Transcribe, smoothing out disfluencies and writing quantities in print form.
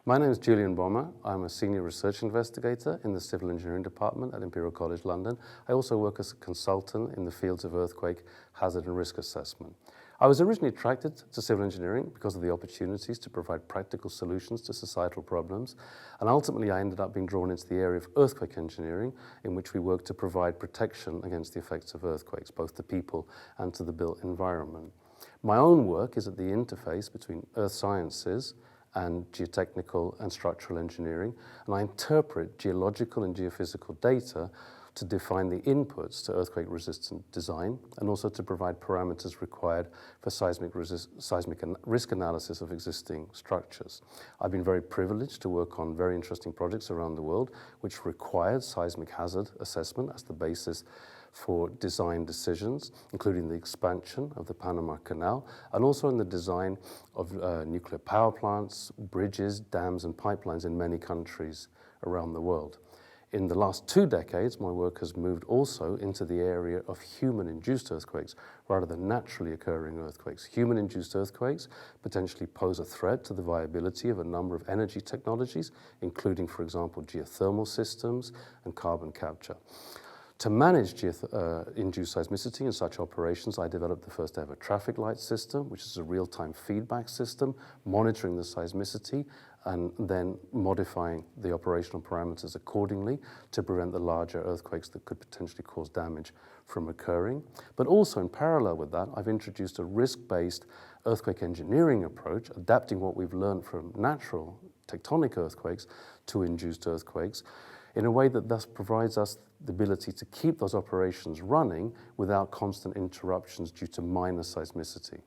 My name is Julian Bommer. I'm a senior research investigator in the Civil Engineering Department at Imperial College London. I also work as a consultant in the fields of earthquake, hazard and risk assessment. I was originally attracted to civil engineering because of the opportunities to provide practical solutions to societal problems, and ultimately I ended up being drawn into the area of earthquake engineering, in which we work to provide protection against the effects of earthquakes, both to people and to the built environment. My own work is at the interface between earth sciences and geotechnical and structural engineering, and I interpret geological and geophysical data to define the inputs to earthquake-resistant design and also to provide parameters required for seismic risk analysis of existing structures. I've been very privileged to work on very interesting projects around the world which required seismic hazard assessment as the basis for design decisions, including the expansion of the Panama Canal, and also in the design of nuclear power plants, bridges, dams, and pipelines in many countries around the world. In the last 2 decades, my work has moved also into the area of human-induced earthquakes rather than naturally occurring earthquakes. Human-induced earthquakes potentially pose a threat to the viability of a number of energy technologies, including, for example, geothermal systems and carbon capture. To manage induced seismicity in such operations, I developed the first ever traffic light system, which is a real-time feedback system, monitoring the seismicity and then modifying the operational parameters accordingly to prevent the larger earthquakes that could potentially cause damage from occurring. But also in parallel with that, I've introduced a risk-based earthquake engineering approach, adapting what we've learned from natural tectonic earthquakes to induced earthquakes, in a way that thus provides us the ability to keep those operations running without constant interruptions due to minor seismicity.